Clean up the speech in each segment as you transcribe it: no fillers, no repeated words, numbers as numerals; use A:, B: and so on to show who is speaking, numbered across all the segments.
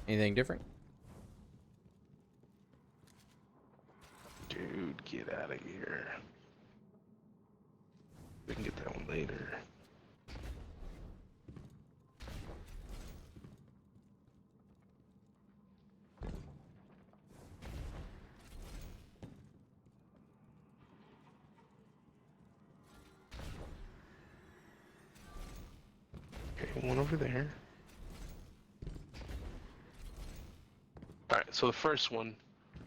A: Anything different?
B: Dude, get out of here. We can get that one later. Okay, one over there. Alright, so the first one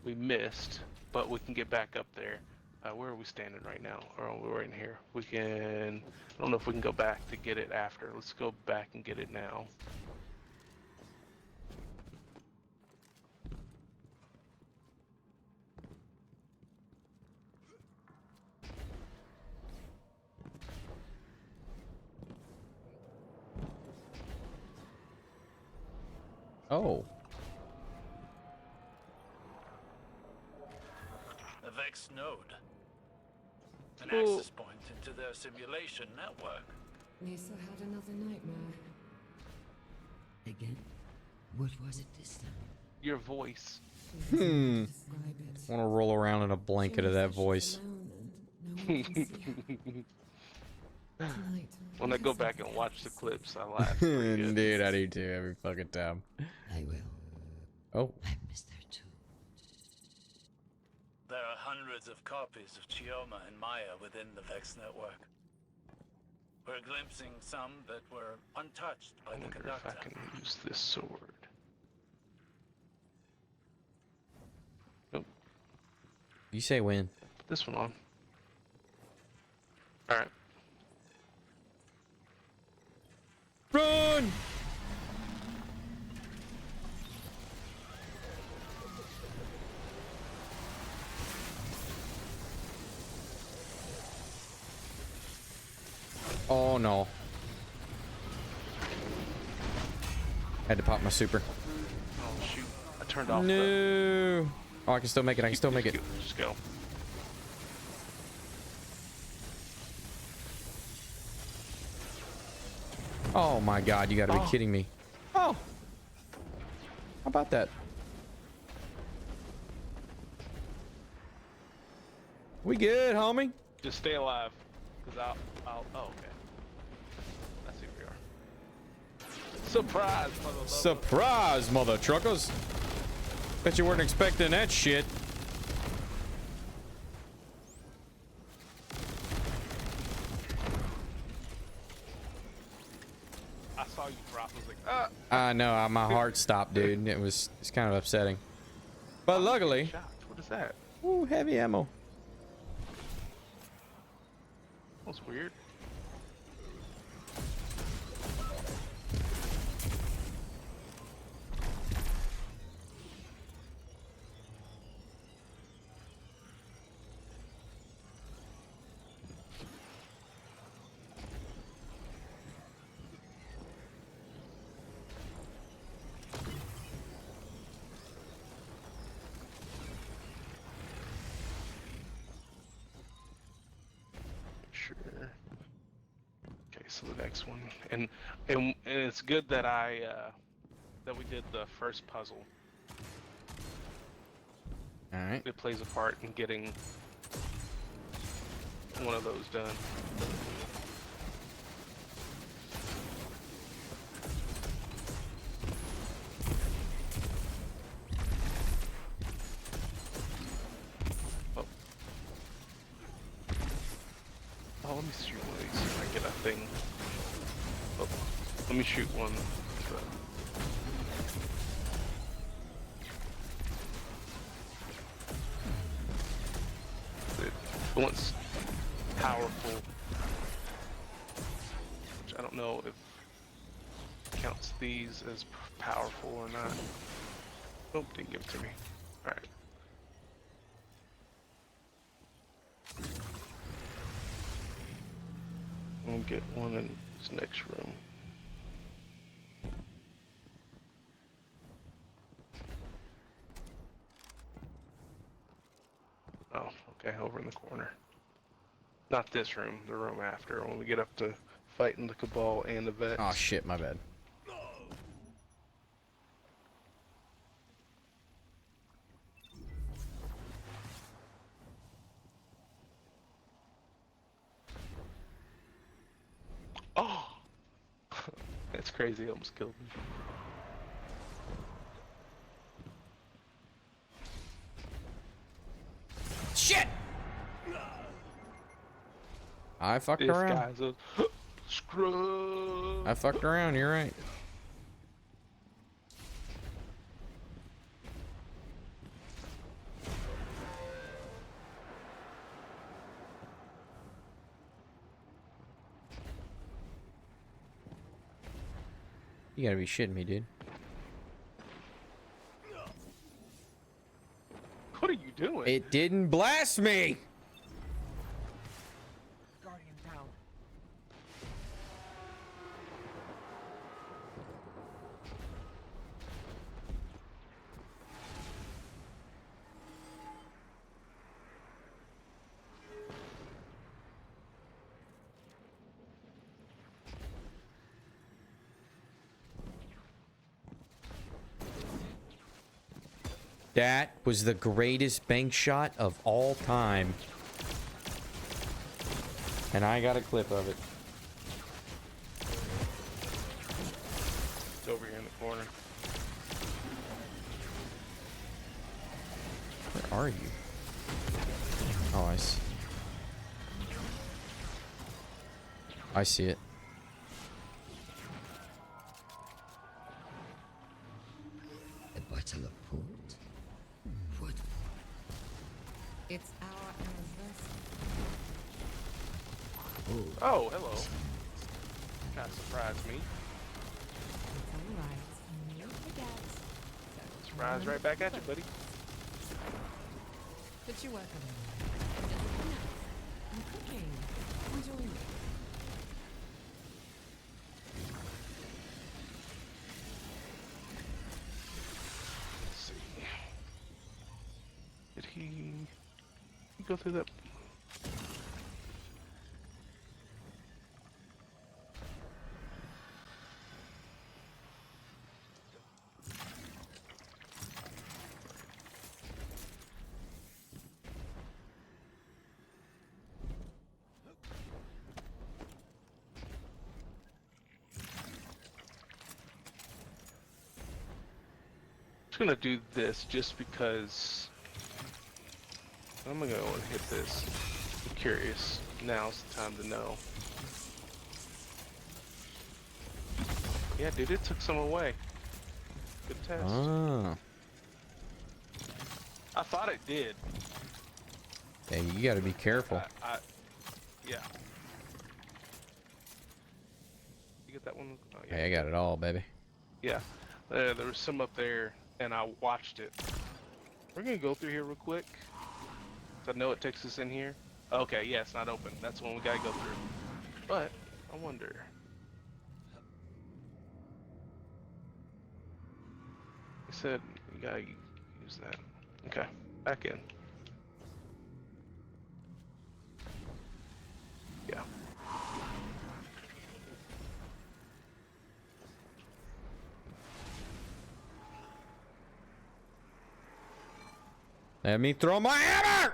B: we missed, but we can get back up there. Where are we standing right now? Oh, we're in here. We can... I don't know if we can go back to get it after. Let's go back and get it now.
A: Oh.
C: A Vex node. An
B: Cool.
C: access point into their simulation network.
D: Nisa had another nightmare. Again? What was it this time?
B: Your voice.
D: She doesn't know how to describe it.
A: I want to roll around in a blanket of that voice.
D: No one can see her. Tonight,
B: When I go
D: something
B: back and watch the
D: happens.
B: clips, I laugh. pretty good.
A: Dude, I do too every fucking time.
D: I will.
A: Oh.
D: I missed her too.
C: There are hundreds of copies of Chioma and Maya within the Vex network. We're glimpsing some that were untouched by
B: I
C: the
B: wonder if I
C: conductor.
B: can use this sword. Nope.
A: You say when?
B: Put this one on. Alright.
A: Run! Oh no. Had to pop my super.
B: Oh shoot. I turned off the...
A: No. Oh, I can still make it. I can still make it.
B: Just go.
A: Oh my god, you gotta be
B: Oh.
A: kidding me. Oh. How about that? We good, homie?
B: Just stay alive. Because I'll... Oh, okay. I see where we are. Surprise, mother lover.
A: Surprise, mother truckers. Bet you weren't expecting that shit.
B: I saw you drop. I was like, ah.
A: I know, my heart stopped, dude. It's kind of upsetting. But luckily,
B: Shocked. What is that?
A: ooh, heavy ammo.
B: That was weird. Sure. Okay, so the next one, and it's good that that we did the first puzzle.
A: All right.
B: It plays a part in getting one of those done. Oh. Oh, let me shoot one of these so I get a thing. Oh, let me shoot one. The one's powerful, which I don't know if counts these as powerful or not. Nope, didn't give it to me. Alright. We'll get one in this next room. Oh, okay, over in the corner. Not this room, the room after, when we get up to fighting the Cabal and the Vex.
A: Oh shit, my bad.
B: crazy. It almost killed me.
A: Shit! I fucked
B: This
A: around.
B: guy's a scrub.
A: I fucked around, you're right. You gotta be shitting me, dude.
B: What are you doing?
A: It didn't blast me!
E: Guardian down.
A: That was the greatest bank shot of all time. And I got a clip of it.
B: It's over here in the corner.
A: Where are you? Oh, I see. I see it.
D: A bottle of port? What? It's our anniversary.
B: Oh, hello. Kind of surprised me.
D: It's alright. No forget.
B: Surprise right back at you, buddy.
D: But you work alone. Everything else. I'm cooking. Enjoy it.
B: Let's see. Did he go through that? I'm gonna do this just because I'm gonna go and hit this. I'm curious. Now's the time to know. Yeah, dude, it took some away. Good test.
A: Ah.
B: I thought it did.
A: Hey, you gotta be careful.
B: Yeah. You get that one? Oh, yeah.
A: Hey, I got it all, baby.
B: Yeah. There was some up there, and I watched it. We're gonna go through here real quick. 'Cause I know it takes us in here. Okay, yeah, it's not open. That's the one we gotta go through. But I wonder. He said you gotta use that. Okay, back in. Yeah.
A: Let me throw my hammer!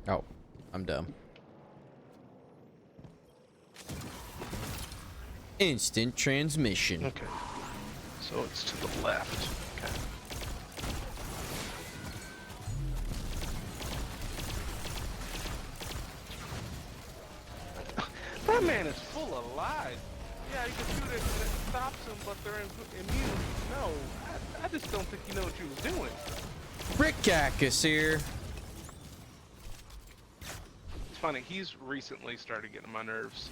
A: Oh, I'm dumb. Instant transmission.
B: Okay. So it's to the left. Okay. That man is full of lies. Yeah, you can shoot it and it stops them, but they're immune. No, I just don't think you know what you was doing.
A: Rick Cactus here.
B: It's funny, he's recently started getting on my nerves.